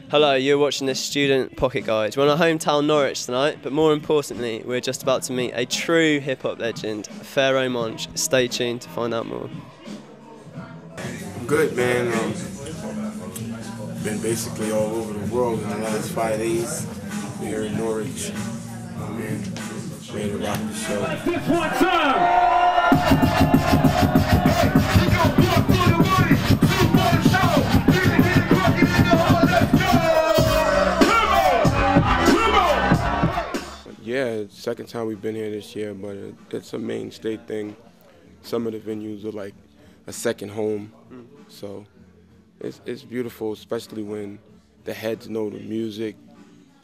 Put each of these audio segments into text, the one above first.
Hello, you're watching this Student Pocket Guide. We're on our hometown Norwich tonight, but more importantly, we're just about to meet a true hip-hop legend, Pharoahe Monch. Stay tuned to find out more. I'm good, man. Been basically all over the world in the last 5 days. Here in Norwich. Man, ready to rock the show. This one time! Yeah, second time we've been here this year, but it's a mainstay thing. Some of the venues are like a second home, so it's beautiful, especially when the heads know the music,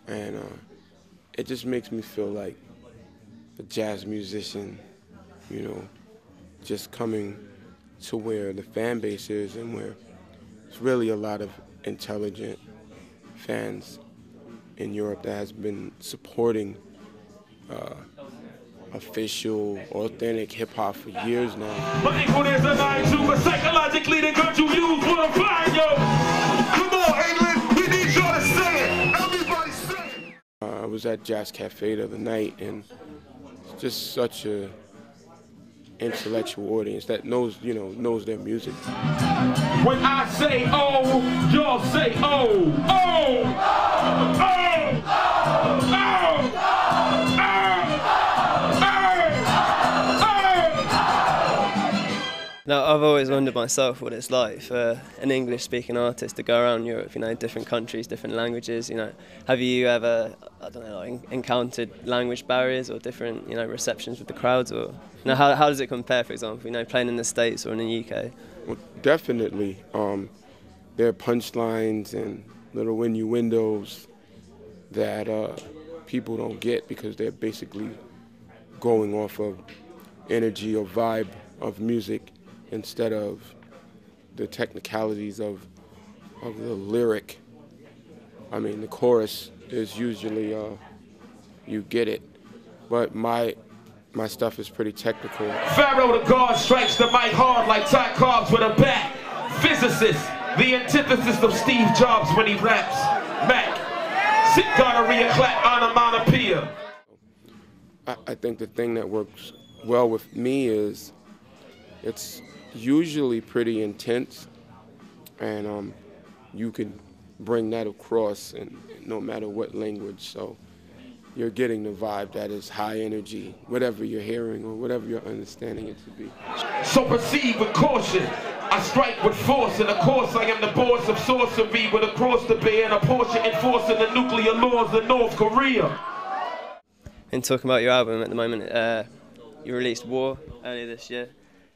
and it just makes me feel like a jazz musician, you know, just coming to where the fan base is and where it's really a lot of intelligent fans in Europe that has been supporting official, authentic hip-hop for years now. Psychologically, they got you used for a fine, yo. Come on, England, we need y'all to say it. Everybody say it. I was at Jazz Cafe the other night, and it's just such a intellectual audience that knows, knows their music. When I say oh, y'all say oh, oh, oh, oh, oh. Now, I've always wondered myself what it's like for an English-speaking artist to go around Europe, different countries, different languages, Have you ever, encountered language barriers or different, receptions with the crowds? Or, how does it compare, for example, playing in the States or in the UK? Well, definitely. There are punchlines and little innuendos that people don't get because they're basically going off of energy or vibe of music instead of the technicalities of the lyric. I mean, the chorus is usually, you get it, but my stuff is pretty technical. Pharaoh the God strikes the mic hard like Ty Cobbs with a bat. Physicist, the antithesis of Steve Jobs when he raps. Mac, sit gonorrhea, clap onomatopoeia. I think the thing that works well with me is it's usually pretty intense, and you can bring that across in no matter what language. So you're getting the vibe that is high energy, whatever you're hearing or whatever you're understanding it to be. So proceed with caution. I strike with force, and of course I am the boss of sorcery with a cross to bear and a portion enforcing the nuclear laws of North Korea. And talking about your album at the moment, you released W.A.R. earlier this year.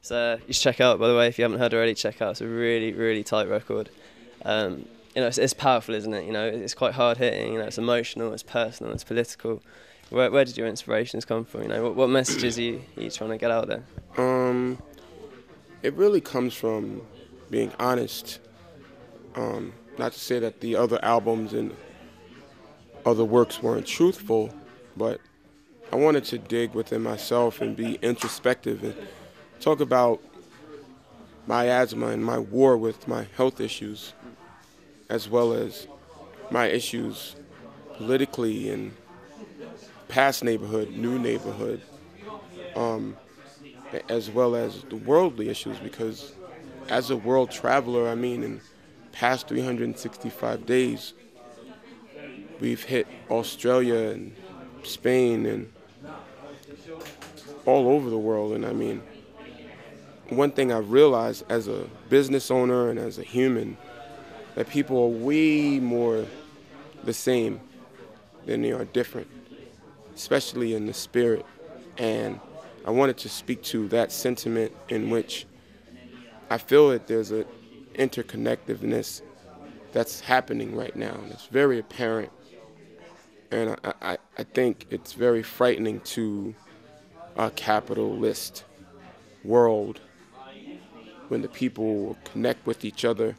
So you should check it out, by the way, if you haven't heard already, check it out. It's a really, really tight record. It's powerful, isn't it? It's quite hard-hitting, it's emotional, it's personal, it's political. Where did your inspirations come from? What messages are you trying to get out there? It really comes from being honest. Not to say that the other albums and other works weren't truthful, but I wanted to dig within myself and be introspective and talk about my asthma and my war with my health issues, as well as my issues politically in past neighborhood, new neighborhood, as well as the worldly issues, because as a world traveler, in past 365 days, we've hit Australia and Spain and all over the world. And one thing I've realized as a business owner and as a human, that people are way more the same than they are different, especially in the spirit. And I wanted to speak to that sentiment in which I feel that there's an interconnectedness that's happening right now, and it's very apparent. And I think it's very frightening to a capitalist world when the people connect with each other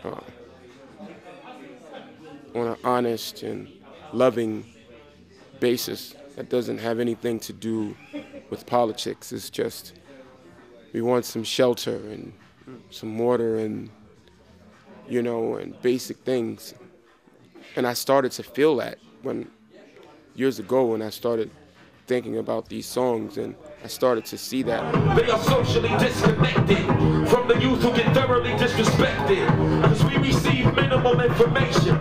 on an honest and loving basis that doesn't have anything to do with politics. It's just we want some shelter and some water and, and basic things. And I started to feel that years ago when I started thinking about these songs, and I started to see that. They are socially disconnected from the youth who get thoroughly disrespected, because we receive minimal information.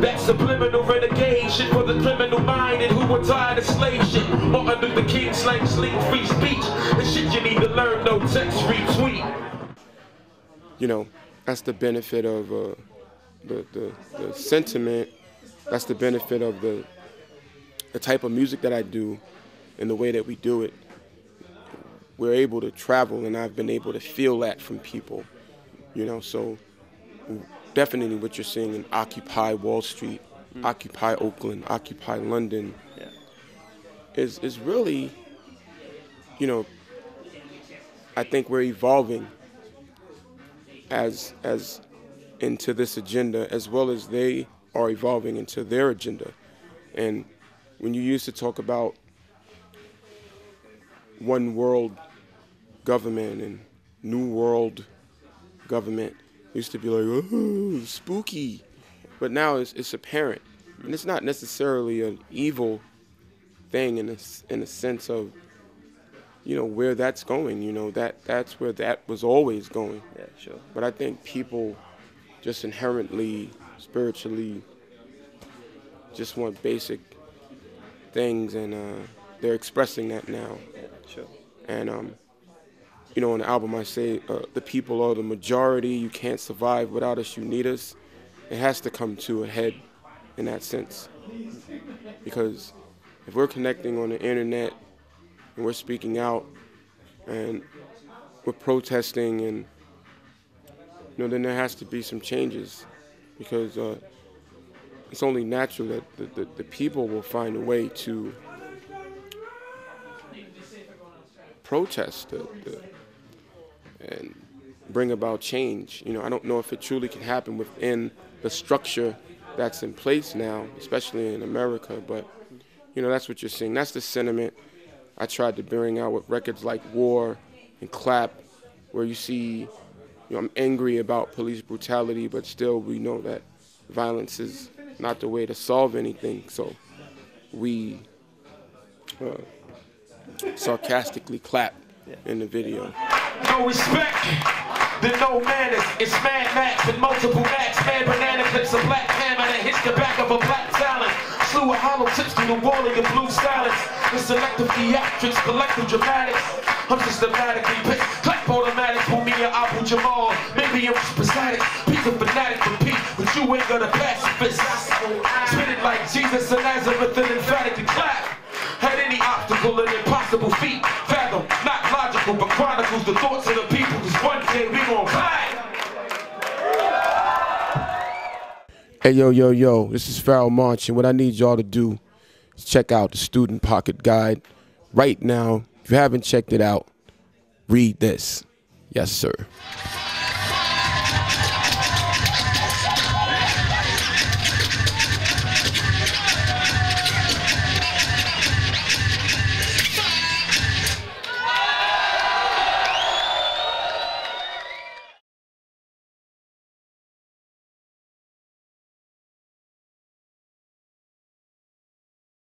That subliminal renegade shit for the criminal minded who are tired of slave shit. Martin Luther King slang sleep free speech. The shit you need to learn, no text retweet. You know, that's the benefit of the sentiment. That's the benefit of the type of music that I do and the way that we do it. We're able to travel, and I've been able to feel that from people, you know. So definitely what you're seeing in Occupy Wall Street, Occupy Oakland, Occupy London, is really, you know, I think we're evolving as into this agenda, as well as they are evolving into their agenda. And when you used to talk about one world government and new world government, used to be like, oh, spooky. But now it's apparent. And it's not necessarily an evil thing in a sense of, you know, where that's going. You know, that's where that was always going. Yeah, sure. But I think people just inherently, spiritually, just want basic things, and they're expressing that now. Yeah, sure. And you know, on the album I say, the people are the majority. You can't survive without us. You need us. It has to come to a head in that sense, because if we're connecting on the internet and we're speaking out and we're protesting, and you know, then there has to be some changes, because it's only natural that the people will find a way to protest and bring about change. You know, I don't know if it truly can happen within the structure that's in place now, especially in America, but you know, that's what you're seeing. That's the sentiment I tried to bring out with records like W.A.R. and Clap, where you see, you know, I'm angry about police brutality, but still we know that violence is not the way to solve anything. So we sarcastically clap in the video. No respect, then no manners. It's Mad Max and multiple acts. Man banana clips a black hammer that hits the back of a black talent. Slew of hollow tips through the wall of your blue silence. The selective theatrics, collective dramatics. I'm systematically pissed. Clap automatic, pull me an Abu Jamal. Maybe I'm just pathetic. Piece of fanatic repeat, but you ain't gonna pacifist. Spit it like Jesus and Nazareth and emphatically clap. Had any obstacle an impossible feat. Fathom, not logical, but chronicles the thoughts of the people. Cause one day we gon' clap. Hey, yo, this is Pharoahe Monch, and what I need y'all to do is check out the Student Pocket Guide right now. If you haven't checked it out, read this. Yes, sir.